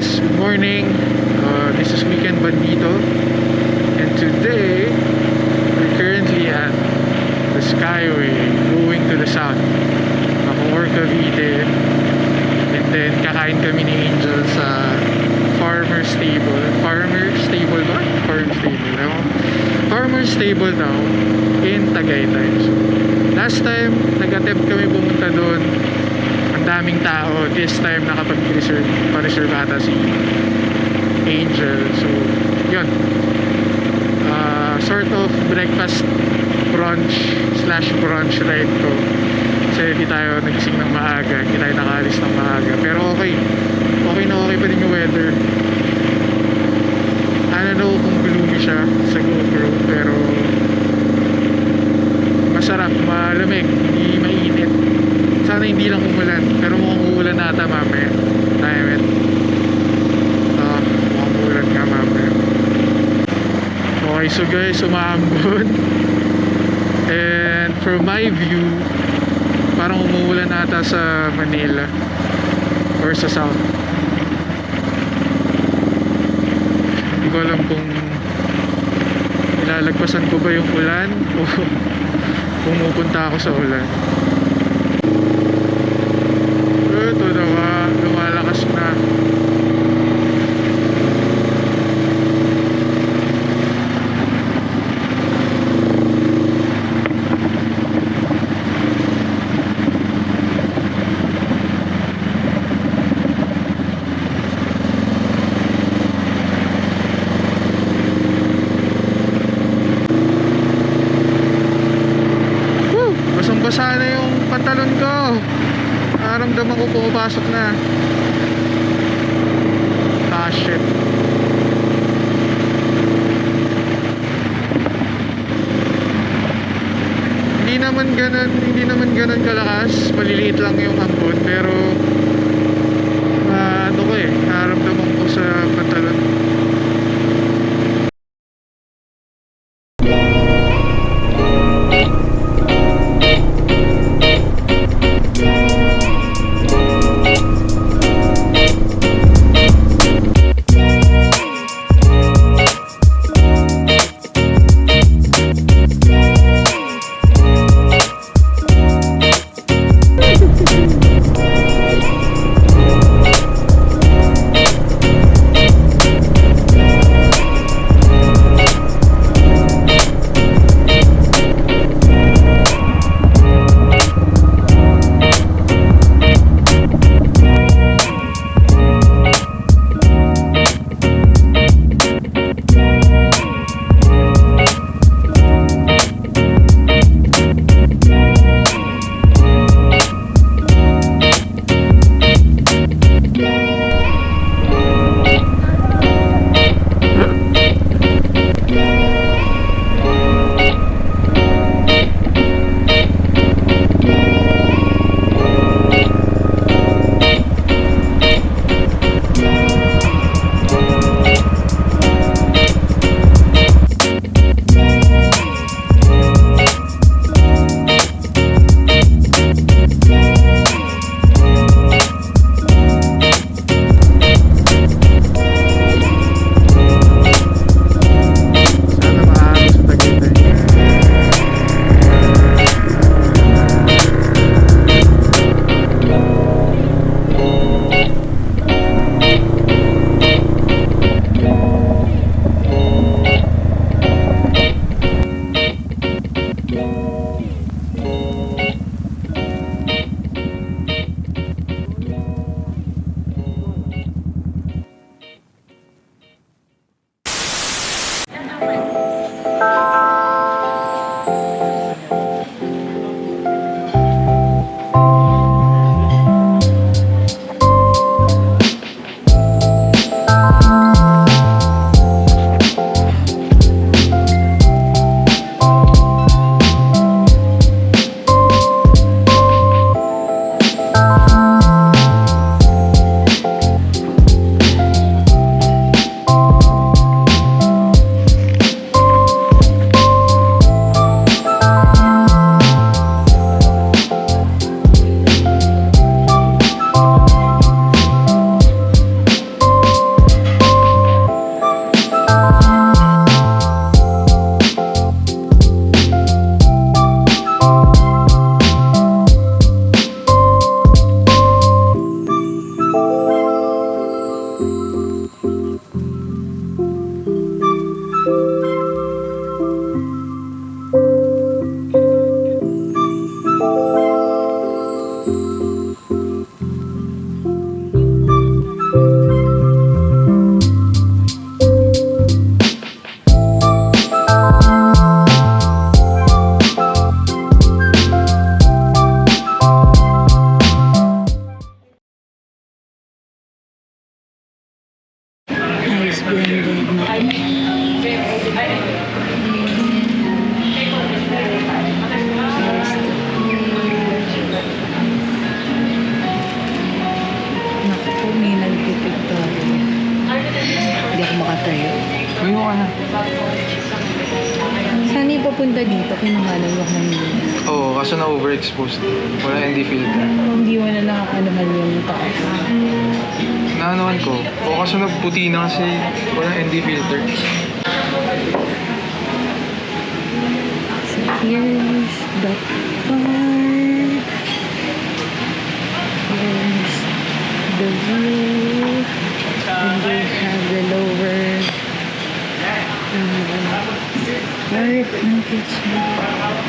guys, good morning. This is Weekend Bandito, and today we're currently at the Skyway going to the south, Silang Cavite, and then kakain kami ni Angel sa farmer stable ba? Farmer stable daw in Tagaytay. So, last time nag-attempt kami pumunta doon, ang daming tao. This time pa-reserve ata si Angel. So yun, sort of breakfast brunch ride to, kasi hindi tayo nagising ng maaga, hindi tayo nakaalis ng maaga, pero okay pa din yung weather. I don't know kung gloomy siya sa GoPro, pero masarap, malamig, hindi mainit. Sana hindi lang umulan, pero mukhang uulan nata mamaya. Mukhang uulan nga mamaya. Okay, so guys, umaambon. And from my view, parang umuulan nata sa Manila or sa South. Hindi ko alam kung ilalagpasan ko ba yung ulan o pumupunta ako sa ulan. Ito na, lumalakas na. Basang-basa na yung pantalon ko. Naramdaman ko pumapasok na. Shit. Hindi naman ganun kalakas. Maliliit lang yung ambon, pero ano ko naramdaman ko sa pantalon. Ice blended. Naku po, may nagpipictory. Hindi ako makatayo. Uyo ka na. Saan yung papunta dito? Kinamalan mo kami. Oo, kaso na overexposed. Wala ND filter. Hindi mo na nakakanuhan yung taas. Naanuhan ko. O kaso nagputi na kasi wala ND filter. So here's the park. Here's the view. And they have the lower part ng kitchen.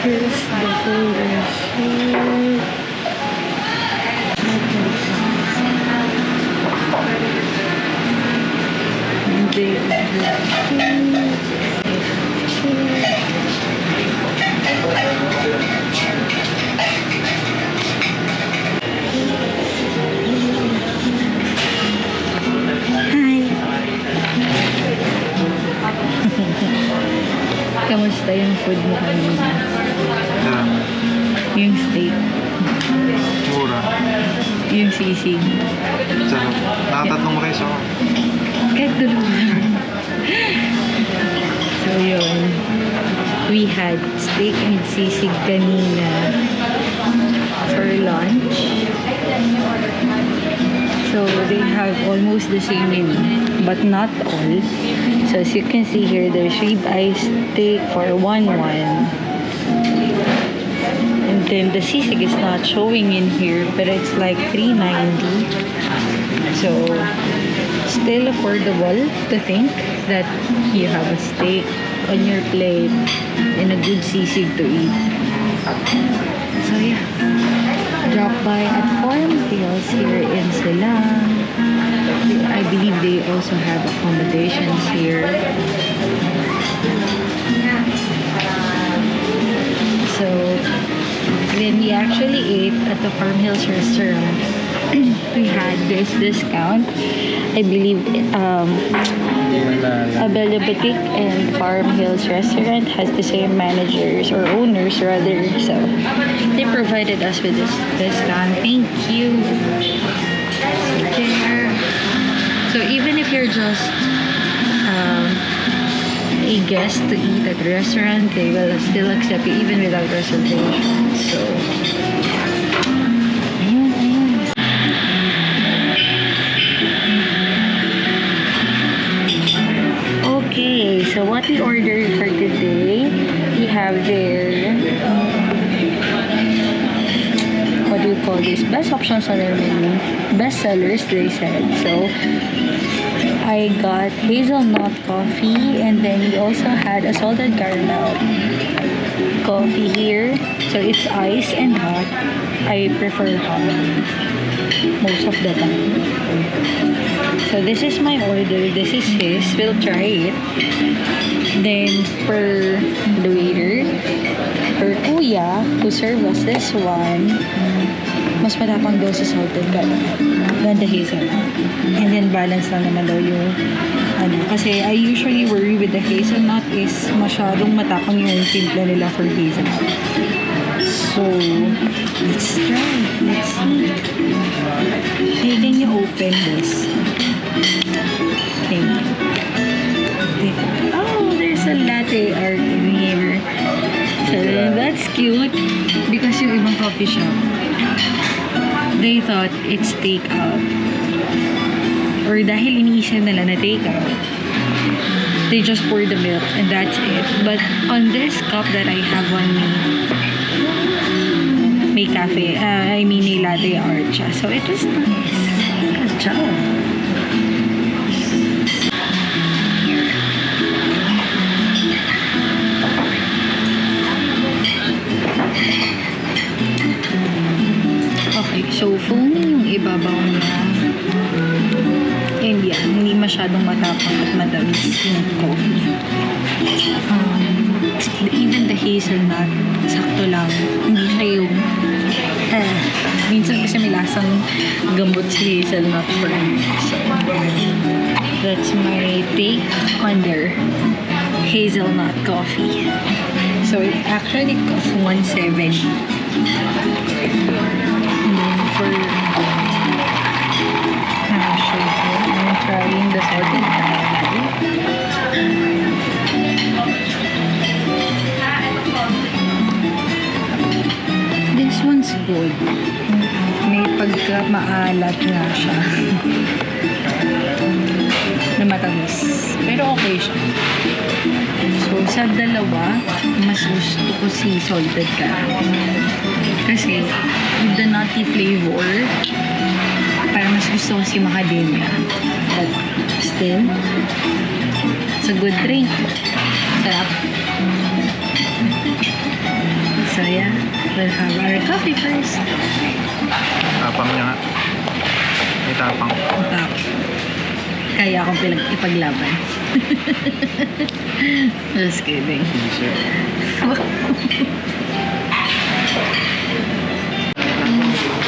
Here's the whole resort. And they Kamusta yung food mo kanina? Sarap. Yung steak? Mura. Yung sisig? Sarap. Nakatatlong rice ako. Kahit dalawa. So yun. We had steak and sisig kanina for lunch. So they have almost the same menu, but not all. So as you can see here, there's ribeye steak for 1-1. And then the sisig is not showing in here, but it's like 390. So still affordable to think that you have a steak on your plate and a good sisig to eat. So yeah, drop by at Farm Hills here in Silang. I believe they also have accommodations here. So when we actually ate at the Farm Hills restaurant, we had this discount. I believe Abella Boutique and Farm Hills restaurant has the same managers or owners rather. So they provided us with this discount. Thank you. There. So even if you're just a guest to eat at the restaurant, they will still accept you even without reservation. So ayun, ayun. Okay, so what we ordered for today, we have their what do you call this? Best options on their menu. Best sellers, they said. So I got hazelnut coffee, and then we also had a salted caramel coffee here. So it's iced and hot. I prefer hot most of the time. So this is my order. This is his. We'll try it. Then per the waiter, per kuya who served us this one, mas matapang daw sa salted caramel than the hazelnut. And then balance lang naman daw yung ano. Kasi I usually worry with the hazelnut is masyadong matapang yung timpla nila for hazelnut. So, let's try. Let's see. Hey, can you open this? Thank you. Oh, there's a latte art in here. So, that's cute. Because yung ibang coffee shop, they thought it's take-out. Or dahil iniisip nila na take-out, they just pour the milk and that's it. But on this cup that I have on me, may cafe, may latte art siya. So it was nice. Good job. So, foamy yung ibabaw niya. And yeah, hindi masyadong matapang at matamis yung coffee. Even the hazelnut, sakto lang. Hindi siya yung minsan kasi may lasang gamot si hazelnut for me. So, that's my take on their hazelnut coffee. So, it actually costs 170. And then for I'm trying the salted caramel. This one's good. May pagka-maalat nga siya. Na matamis. Pero okay siya. So, sa dalawa, mas gusto ko si salted caramel. Kasi, with the nutty flavor, parang mas gusto ko si macadamia. But, still, it's a good drink. Sarap. So, yeah. We'll have our coffee first. Tapang niya nga. May tapang. Tap. Kaya akong ipaglaban. Just kidding.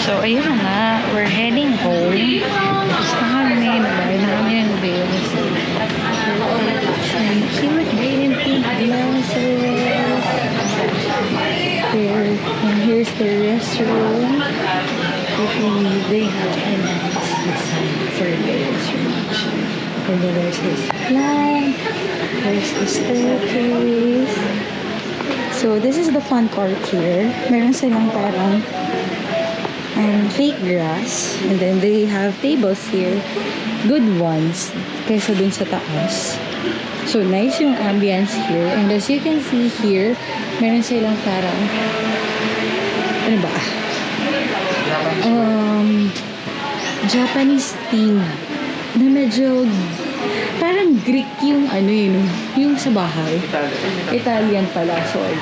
So, ayun na nga. We're heading home. Tapos na kami. Nabayad na kami ng bills. Some cute green and pink glasses. Here. And here's the restroom. If you need, they have a nice design for the restroom. And then there's this plant. There's the staircase. So, this is the fun part here. Meron silang parang fake grass. And then they have tables here. Good ones. Kaysa dun sa taas. So, nice yung ambience here. And as you can see here, meron silang parang ano ba? Japanese theme na medyo parang Greek yung ano yun, yung sa bahay. Italian pala, sorry.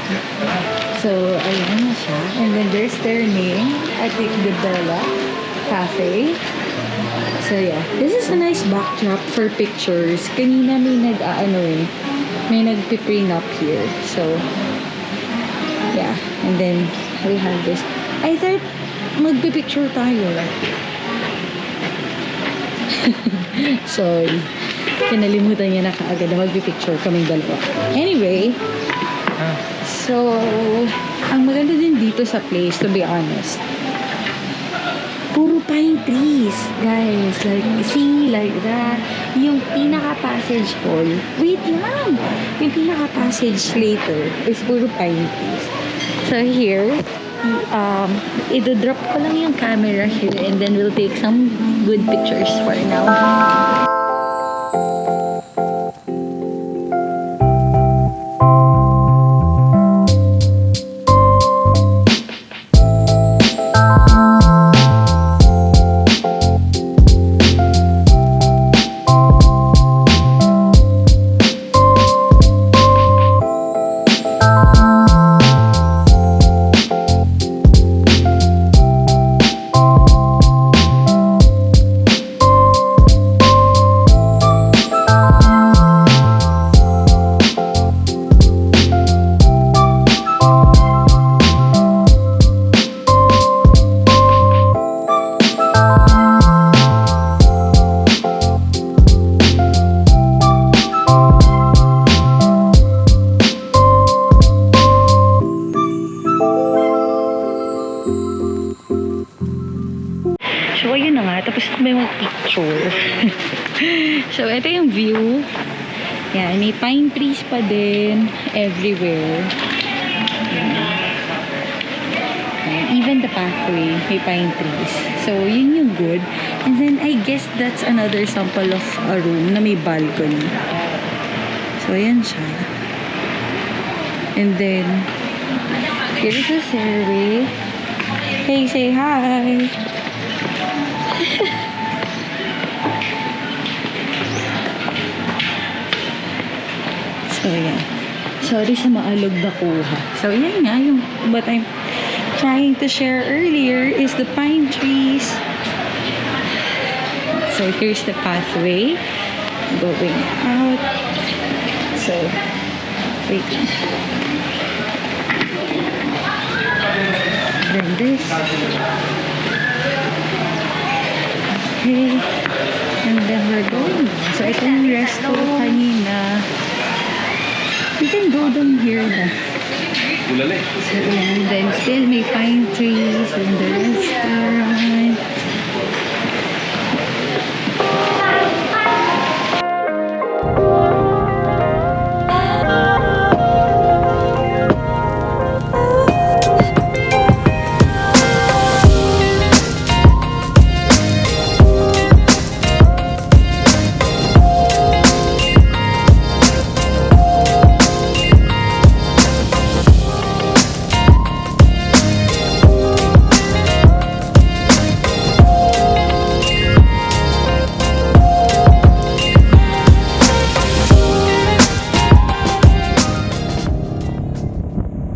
So, ayun na siya. And then there's their name, Atik de Bella Cafe. So, yeah. This is a nice backdrop for pictures. Kanina may may nagpiprint up here. So, yeah. And then, we have this. I thought magpipicture tayo. Sorry. Kinalimutan niya na kaagad na magpipicture kaming dalawa. Anyway, so, ang maganda din dito sa place, to be honest, puro pine trees, guys. Like, see, like that. Yung pinaka-passage hall, wait lang! Yung pinaka-passage later is puro pine trees. So, here, i-drop ko lang yung camera here and then we'll take some good pictures for now. So, ayun na nga. Tapos may mga picture. So, ito yung view. Yan. May pine trees pa din everywhere. Yan. Even the pathway, may pine trees. So, yun yung good. And then, I guess that's another sample of a room na may balcony. So, ayan siya. And then, here's the stairway. Hey, say hi! So, yan. Sorry sa maalog na kuha. So, yan nga yung trying to share earlier is the pine trees. So here's the pathway going out. So wait. Then this. Okay. And then we're going. So ito yung resto kanina. We can go down here na. So, and then still may pine trees and